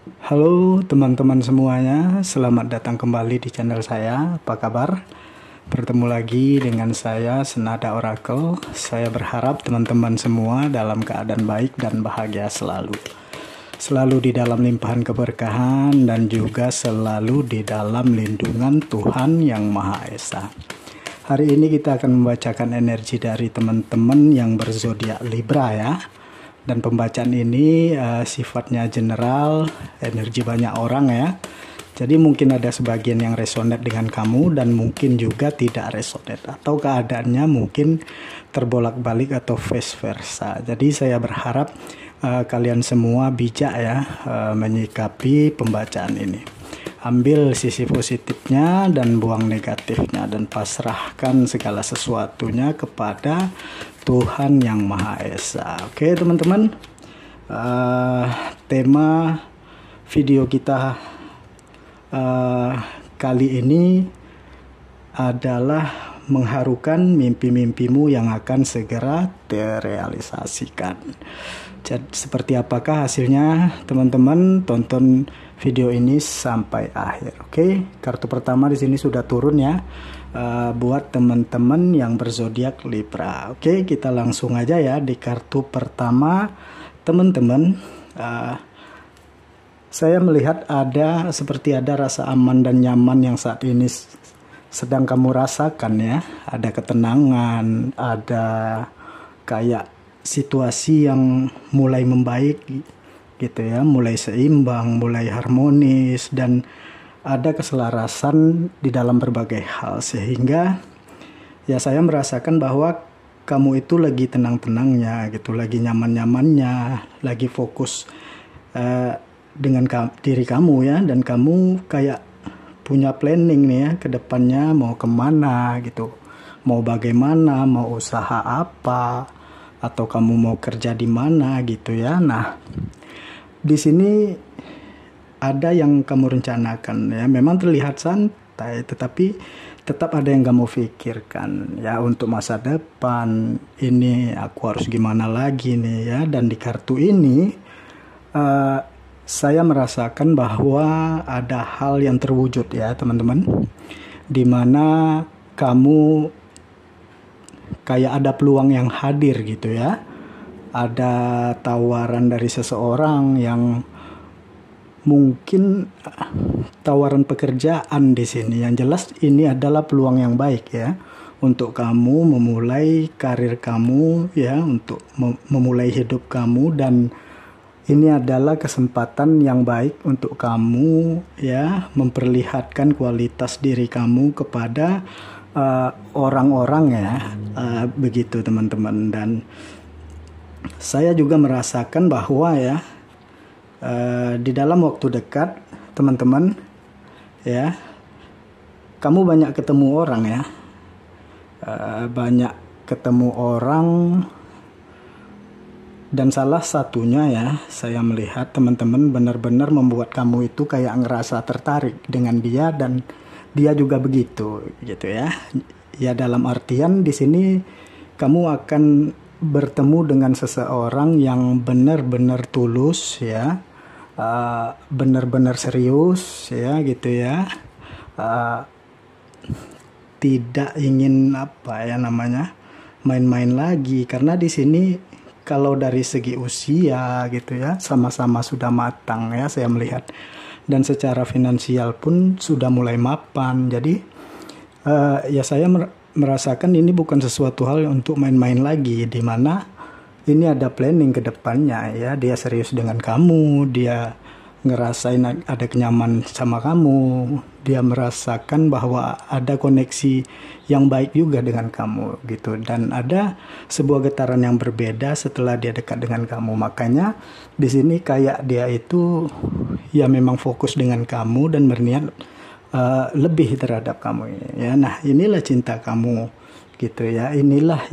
Halo teman-teman semuanya, selamat datang kembali di channel saya. Apa kabar? Bertemu lagi dengan saya, Senada Oracle. Saya berharap teman-teman semua dalam keadaan baik dan bahagia selalu. Selalu di dalam limpahan keberkahan dan juga selalu di dalam lindungan Tuhan Yang Maha Esa. Hari ini kita akan membacakan energi dari teman-teman yang berzodiak Libra ya. Dan pembacaan ini sifatnya general, energi banyak orang ya. Jadi mungkin ada sebagian yang resonate dengan kamu dan mungkin juga tidak resonate. Atau keadaannya mungkin terbolak-balik atau vice versa. Jadi saya berharap kalian semua bijak ya menyikapi pembacaan ini. Ambil sisi positifnya dan buang negatifnya dan pasrahkan segala sesuatunya kepada Tuhan Yang Maha Esa. Oke teman-teman, tema video kita kali ini adalah mengharukan mimpi-mimpimu yang akan segera terrealisasikan. Jadi, seperti apakah hasilnya teman-teman? Tonton video ini sampai akhir. Oke, kartu pertama di sini sudah turun ya. Buat teman-teman yang berzodiak Libra. Oke, kita langsung aja ya di kartu pertama teman-teman. Saya melihat seperti ada rasa aman dan nyaman yang saat ini sedang kamu rasakan ya. Ada ketenangan, ada kayak situasi yang mulai membaik gitu ya, mulai seimbang, mulai harmonis, dan ada keselarasan di dalam berbagai hal, sehingga ya saya merasakan bahwa kamu itu lagi tenang-tenangnya gitu, lagi nyaman-nyamannya, lagi fokus dengan diri kamu ya, dan kamu kayak punya planning nih ya ke depannya mau kemana gitu, mau bagaimana, mau usaha apa, atau kamu mau kerja di mana gitu ya. Nah, di sini ada yang kamu rencanakan ya, memang terlihat santai tetapi tetap ada yang kamu pikirkan ya untuk masa depan. Ini aku harus gimana lagi nih ya. Dan di kartu ini saya merasakan bahwa ada hal yang terwujud ya teman-teman, dimana kamu kayak ada peluang yang hadir gitu ya. Ada tawaran dari seseorang yang mungkin tawaran pekerjaan di sini. Yang jelas ini adalah peluang yang baik ya untuk kamu memulai karir kamu ya, untuk memulai hidup kamu, dan ini adalah kesempatan yang baik untuk kamu ya memperlihatkan kualitas diri kamu kepada orang-orang ya, begitu teman-teman. Dan saya juga merasakan bahwa ya di dalam waktu dekat teman-teman ya, kamu banyak ketemu orang ya, banyak ketemu orang, dan salah satunya ya saya melihat teman-teman benar-benar membuat kamu itu kayak ngerasa tertarik dengan dia, dan dia juga begitu gitu ya. Ya dalam artian di sini kamu akan bertemu dengan seseorang yang benar-benar tulus ya, benar-benar serius ya gitu ya, tidak ingin main-main lagi, karena di sini kalau dari segi usia gitu ya sama-sama sudah matang ya saya melihat, dan secara finansial pun sudah mulai mapan. Jadi ya saya merasakan ini bukan sesuatu hal untuk main-main lagi, di mana ini ada planning ke depannya ya. Dia serius dengan kamu, dia ngerasain ada kenyaman sama kamu, dia merasakan bahwa ada koneksi yang baik juga dengan kamu gitu, dan ada sebuah getaran yang berbeda setelah dia dekat dengan kamu. Makanya di sini kayak dia itu ya memang fokus dengan kamu dan berniat lebih terhadap kamu ya. Nah, inilah cinta kamu gitu ya, inilah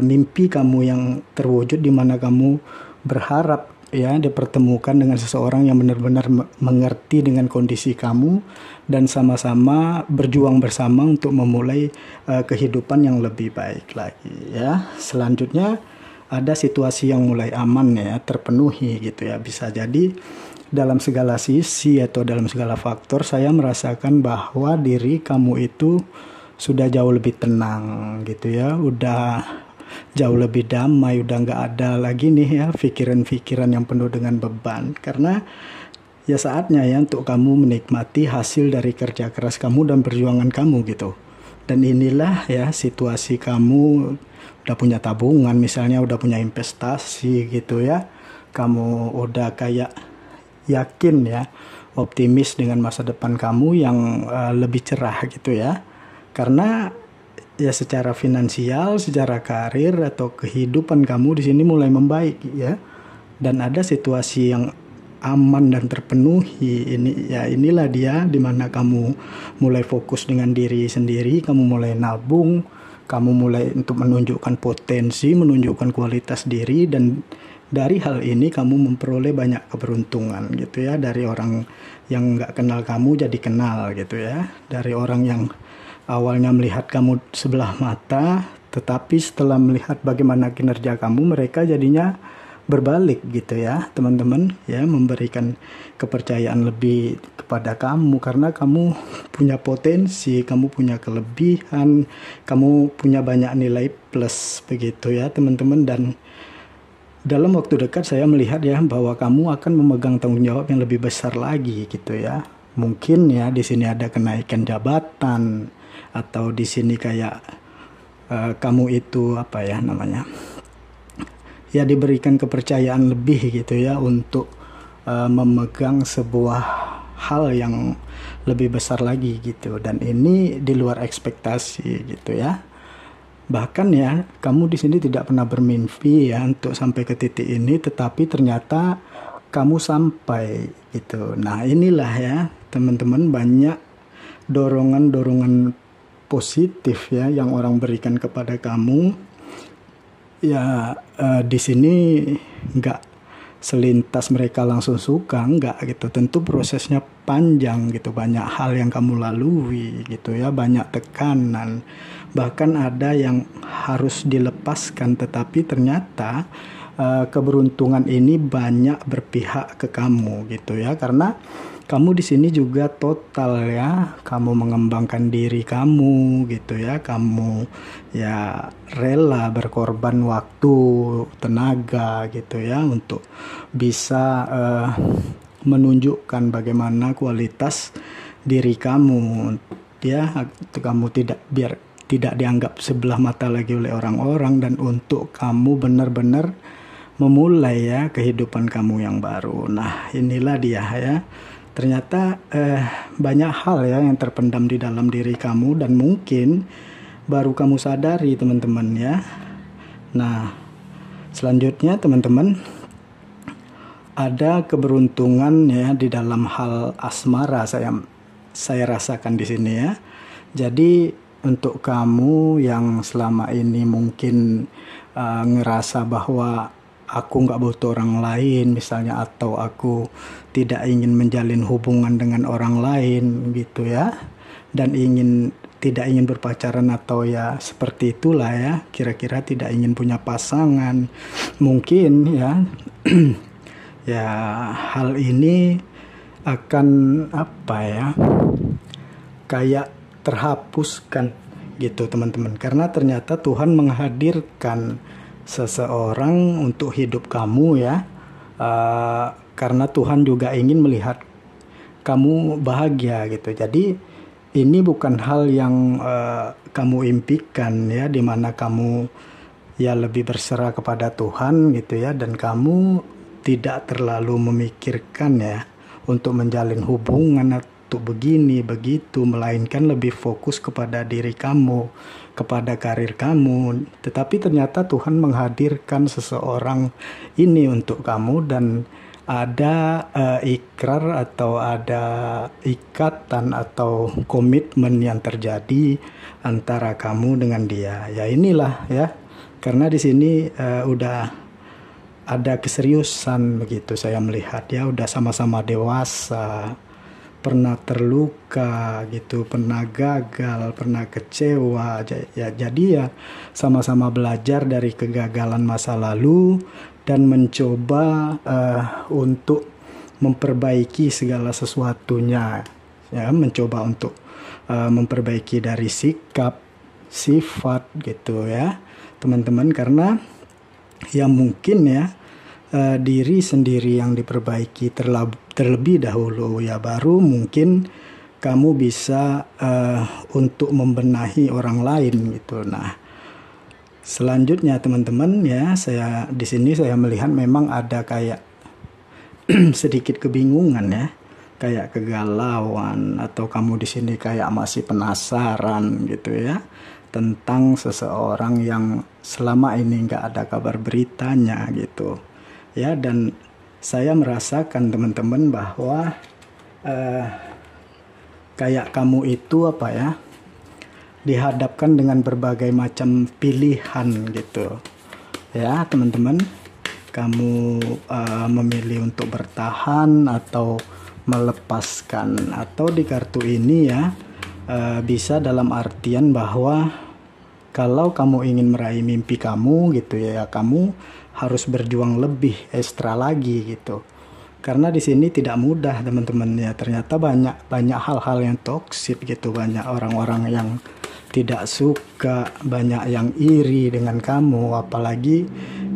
mimpi kamu yang terwujud, di mana kamu berharap ya dipertemukan dengan seseorang yang benar-benar mengerti dengan kondisi kamu, dan sama-sama berjuang bersama untuk memulai kehidupan yang lebih baik lagi ya. Selanjutnya ada situasi yang mulai aman ya, terpenuhi gitu ya. Bisa jadi dalam segala sisi atau dalam segala faktor saya merasakan bahwa diri kamu itu sudah jauh lebih tenang gitu ya, udah jauh lebih damai, udah nggak ada lagi nih ya pikiran-pikiran yang penuh dengan beban. Karena ya saatnya ya untuk kamu menikmati hasil dari kerja keras kamu dan perjuangan kamu gitu. Dan inilah ya situasi kamu udah punya tabungan misalnya, udah punya investasi gitu ya. Kamu udah kayak yakin ya, optimis dengan masa depan kamu yang lebih cerah gitu ya. Karena ya secara finansial, secara karir atau kehidupan kamu di sini mulai membaik ya. Dan ada situasi yang aman dan terpenuhi. Ini ya, inilah dia dimana kamu mulai fokus dengan diri sendiri, kamu mulai nabung, kamu mulai untuk menunjukkan potensi, menunjukkan kualitas diri, dan dari hal ini kamu memperoleh banyak keberuntungan gitu ya. Dari orang yang nggak kenal kamu jadi kenal gitu ya. Dari orang yang awalnya melihat kamu sebelah mata, tetapi setelah melihat bagaimana kinerja kamu, mereka jadinya berbalik gitu ya teman-teman ya, memberikan kepercayaan lebih kepada kamu karena kamu punya potensi, kamu punya kelebihan, kamu punya banyak nilai plus begitu ya teman-teman. Dan dalam waktu dekat saya melihat ya bahwa kamu akan memegang tanggung jawab yang lebih besar lagi gitu ya. Mungkin ya di sini ada kenaikan jabatan, atau di sini kayak kamu itu apa ya namanya, ya diberikan kepercayaan lebih gitu ya untuk memegang sebuah hal yang lebih besar lagi gitu. Dan ini di luar ekspektasi gitu ya. Bahkan ya kamu di sini tidak pernah bermimpi ya untuk sampai ke titik ini, tetapi ternyata kamu sampai gitu. Nah inilah ya teman-teman, banyak dorongan-dorongan positif ya yang orang berikan kepada kamu ya. Di sini nggak selintas mereka langsung suka, nggak gitu. Tentu prosesnya panjang gitu, banyak hal yang kamu lalui gitu ya, banyak tekanan, bahkan ada yang harus dilepaskan, tetapi ternyata keberuntungan ini banyak berpihak ke kamu gitu ya. Karena kamu di sini juga total ya, kamu mengembangkan diri kamu gitu ya, kamu ya rela berkorban waktu, tenaga gitu ya untuk bisa menunjukkan bagaimana kualitas diri kamu ya, kamu tidak dianggap sebelah mata lagi oleh orang-orang, dan untuk kamu benar-benar memulai ya kehidupan kamu yang baru. Nah inilah dia ya. Ternyata banyak hal ya yang terpendam di dalam diri kamu dan mungkin baru kamu sadari teman-teman ya. Nah selanjutnya teman-teman, ada keberuntungan ya di dalam hal asmara saya rasakan di sini ya. Jadi untuk kamu yang selama ini mungkin ngerasa bahwa aku nggak butuh orang lain misalnya, atau aku tidak ingin menjalin hubungan dengan orang lain gitu ya, dan tidak ingin berpacaran atau ya seperti itulah ya, kira-kira tidak ingin punya pasangan mungkin ya. Ya hal ini akan apa ya, kayak terhapuskan gitu teman-teman, karena ternyata Tuhan menghadirkan seseorang untuk hidup kamu ya, karena Tuhan juga ingin melihat kamu bahagia gitu. Jadi ini bukan hal yang kamu impikan ya, dimana kamu ya lebih berserah kepada Tuhan gitu ya, dan kamu tidak terlalu memikirkan ya untuk menjalin hubungan atau begini begitu, melainkan lebih fokus kepada diri kamu, kepada karir kamu. Tetapi ternyata Tuhan menghadirkan seseorang ini untuk kamu, dan ada ikrar atau ada ikatan atau komitmen yang terjadi antara kamu dengan dia. Ya inilah ya, karena di sini udah ada keseriusan begitu saya melihat ya, udah sama-sama dewasa, pernah terluka gitu, pernah gagal, pernah kecewa. Ya, jadi ya sama-sama belajar dari kegagalan masa lalu dan mencoba untuk memperbaiki segala sesuatunya. Ya, mencoba untuk memperbaiki dari sikap, sifat gitu ya, teman-teman, karena ya mungkin ya diri sendiri yang diperbaiki terlebih dahulu ya, baru mungkin kamu bisa untuk membenahi orang lain gitu. Nah, selanjutnya teman-teman ya, saya di sini saya melihat memang ada kayak sedikit kebingungan ya, kayak kegalauan, atau kamu di sini kayak masih penasaran gitu ya tentang seseorang yang selama ini nggak ada kabar beritanya gitu ya. Dan saya merasakan teman-teman bahwa kayak kamu itu apa ya, dihadapkan dengan berbagai macam pilihan gitu ya teman-teman. Kamu memilih untuk bertahan atau melepaskan, atau di kartu ini ya bisa dalam artian bahwa kalau kamu ingin meraih mimpi kamu gitu ya, kamu harus berjuang lebih ekstra lagi gitu. Karena di sini tidak mudah teman-teman ya, ternyata banyak hal-hal yang toksik gitu, banyak orang-orang yang tidak suka, banyak yang iri dengan kamu, apalagi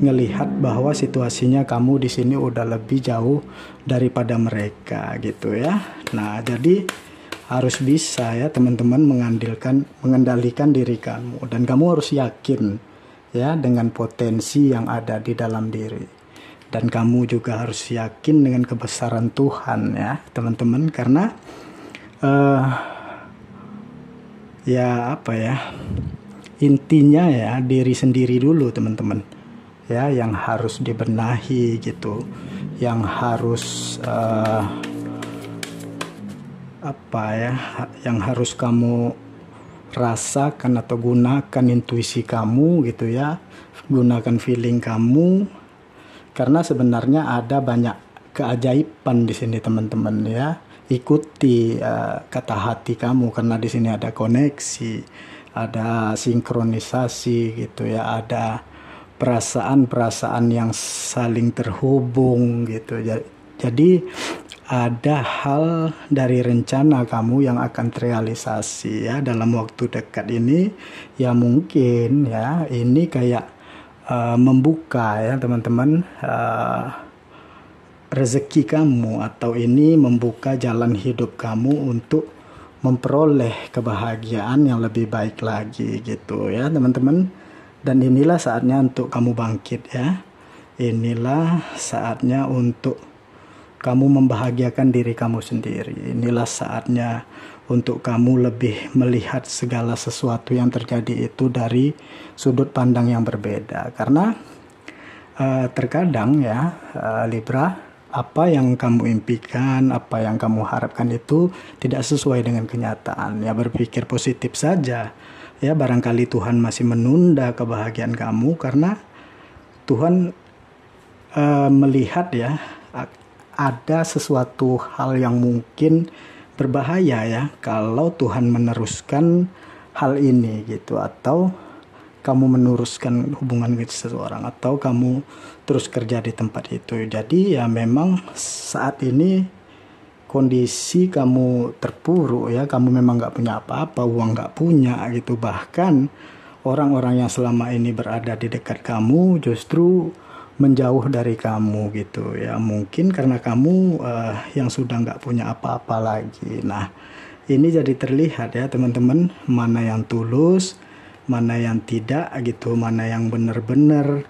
ngelihat bahwa situasinya kamu di sini udah lebih jauh daripada mereka gitu ya. Nah, jadi harus bisa ya teman-teman mengendalikan diri kamu, dan kamu harus yakin ya dengan potensi yang ada di dalam diri, dan kamu juga harus yakin dengan kebesaran Tuhan ya teman-teman, karena ya apa ya, intinya ya diri sendiri dulu teman-teman ya, yang harus dibenahi gitu, yang harus apa ya, yang harus kamu rasakan atau gunakan intuisi kamu gitu ya, gunakan feeling kamu, karena sebenarnya ada banyak keajaiban di sini teman-teman ya. Ikuti kata hati kamu, karena di sini ada koneksi, ada sinkronisasi gitu ya, ada perasaan-perasaan yang saling terhubung gitu. Jadi ada hal dari rencana kamu yang akan terrealisasi ya dalam waktu dekat ini ya. Mungkin ya ini kayak membuka ya teman-teman rezeki kamu, atau ini membuka jalan hidup kamu untuk memperoleh kebahagiaan yang lebih baik lagi gitu ya teman-teman. Dan inilah saatnya untuk kamu bangkit ya, inilah saatnya untuk kamu membahagiakan diri kamu sendiri, inilah saatnya untuk kamu lebih melihat segala sesuatu yang terjadi itu dari sudut pandang yang berbeda. Karena terkadang ya Libra, apa yang kamu impikan, apa yang kamu harapkan itu tidak sesuai dengan kenyataan. Ya, berpikir positif saja. Ya, barangkali Tuhan masih menunda kebahagiaan kamu karena Tuhan melihat ya ada sesuatu hal yang mungkin berbahaya ya kalau Tuhan meneruskan hal ini gitu, atau kamu meneruskan hubungan dengan seseorang, atau kamu terus kerja di tempat itu. Jadi ya memang saat ini kondisi kamu terpuruk ya, kamu memang nggak punya apa-apa, uang nggak punya gitu, bahkan orang-orang yang selama ini berada di dekat kamu justru menjauh dari kamu gitu ya, mungkin karena kamu yang sudah nggak punya apa-apa lagi. Nah, ini jadi terlihat ya teman-teman, mana yang tulus, mana yang tidak gitu, mana yang benar-benar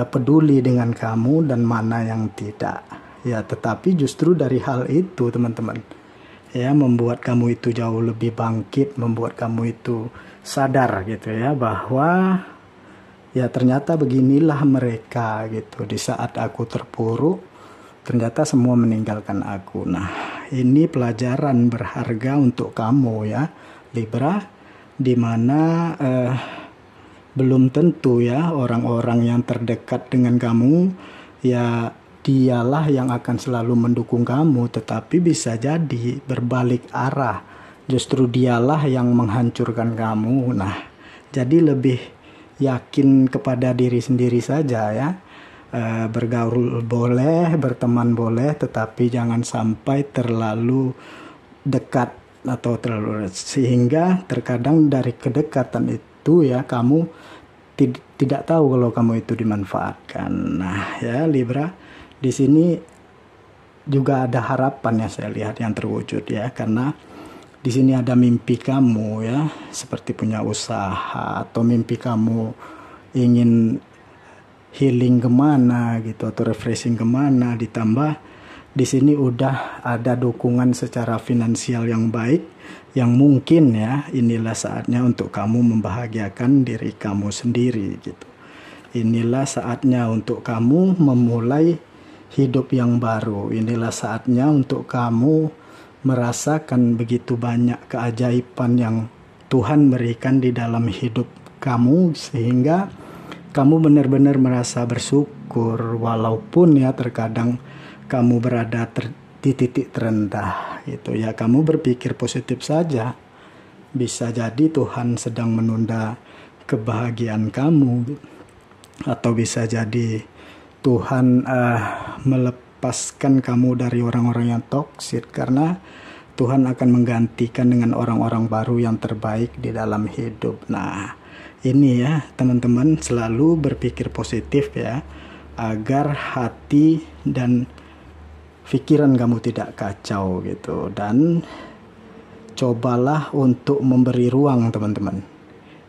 peduli dengan kamu dan mana yang tidak ya. Tetapi justru dari hal itu teman-teman ya, membuat kamu itu jauh lebih bangkit, membuat kamu itu sadar gitu ya, bahwa ya ternyata beginilah mereka gitu, di saat aku terpuruk ternyata semua meninggalkan aku. Nah, ini pelajaran berharga untuk kamu ya Libra, dimana belum tentu ya orang-orang yang terdekat dengan kamu ya dialah yang akan selalu mendukung kamu, tetapi bisa jadi berbalik arah. Justru dialah yang menghancurkan kamu. Nah, jadi lebih yakin kepada diri sendiri saja ya. Bergaul boleh, berteman boleh, tetapi jangan sampai terlalu dekat atau terlalu, sehingga terkadang dari kedekatan itu ya kamu tidak tahu kalau kamu itu dimanfaatkan. Nah ya Libra, di sini juga ada harapan ya saya lihat yang terwujud ya, karena di sini ada mimpi kamu ya, seperti punya usaha atau mimpi kamu ingin healing kemana gitu atau refreshing kemana, ditambah di sini udah ada dukungan secara finansial yang baik, yang mungkin ya inilah saatnya untuk kamu membahagiakan diri kamu sendiri gitu. Inilah saatnya untuk kamu memulai hidup yang baru. Inilah saatnya untuk kamu merasakan begitu banyak keajaiban yang Tuhan berikan di dalam hidup kamu, sehingga kamu benar-benar merasa bersyukur walaupun ya terkadang kamu berada di titik terendah gitu ya. Kamu berpikir positif saja, bisa jadi Tuhan sedang menunda kebahagiaan kamu, atau bisa jadi Tuhan melepaskan kamu dari orang-orang yang toksik, karena Tuhan akan menggantikan dengan orang-orang baru yang terbaik di dalam hidup. Nah ini ya teman-teman, selalu berpikir positif ya, agar hati dan pikiran kamu tidak kacau gitu. Dan cobalah untuk memberi ruang teman-teman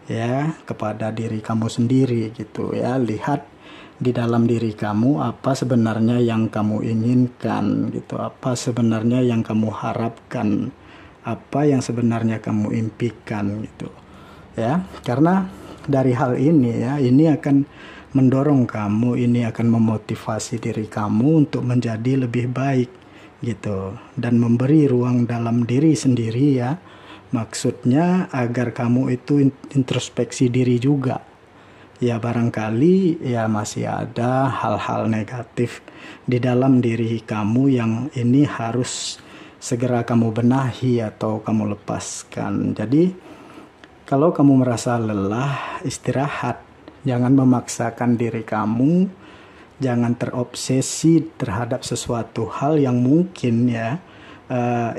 ya kepada diri kamu sendiri gitu ya. Lihat di dalam diri kamu apa sebenarnya yang kamu inginkan gitu, apa sebenarnya yang kamu harapkan, apa yang sebenarnya kamu impikan gitu ya. Karena dari hal ini ya, ini akan mendorong kamu, ini akan memotivasi diri kamu untuk menjadi lebih baik gitu, dan memberi ruang dalam diri sendiri ya. Maksudnya agar kamu itu introspeksi diri juga ya, barangkali ya masih ada hal-hal negatif di dalam diri kamu yang ini harus segera kamu benahi atau kamu lepaskan. Jadi kalau kamu merasa lelah, istirahat. Jangan memaksakan diri kamu, jangan terobsesi terhadap sesuatu hal yang mungkin ya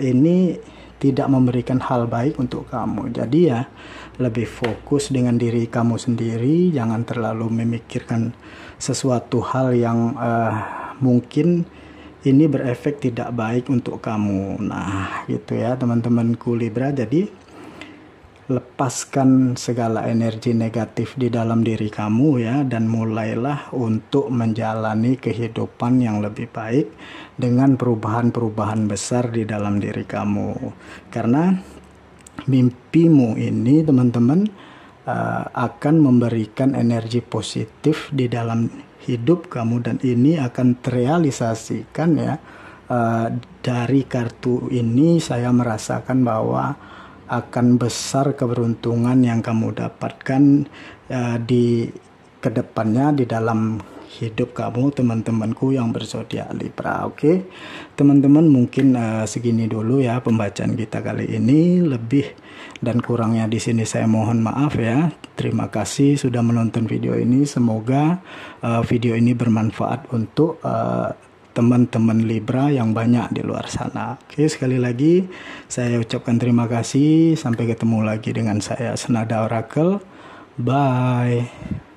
ini tidak memberikan hal baik untuk kamu. Jadi ya lebih fokus dengan diri kamu sendiri, jangan terlalu memikirkan sesuatu hal yang mungkin ini berefek tidak baik untuk kamu. Nah gitu ya teman-temanku Libra. Jadi lepaskan segala energi negatif di dalam diri kamu ya, dan mulailah untuk menjalani kehidupan yang lebih baik dengan perubahan-perubahan besar di dalam diri kamu. Karena mimpimu ini teman-teman akan memberikan energi positif di dalam hidup kamu, dan ini akan terrealisasikan ya. Dari kartu ini saya merasakan bahwa akan besar keberuntungan yang kamu dapatkan di kedepannya di dalam hidup kamu teman-temanku yang berzodiak Libra. Oke teman-teman, mungkin segini dulu ya pembacaan kita kali ini. Lebih dan kurangnya di sini saya mohon maaf ya. Terima kasih sudah menonton video ini. Semoga video ini bermanfaat untuk teman-teman Libra yang banyak di luar sana. Oke, sekali lagi saya ucapkan terima kasih. Sampai ketemu lagi dengan saya Senada Oracle. Bye.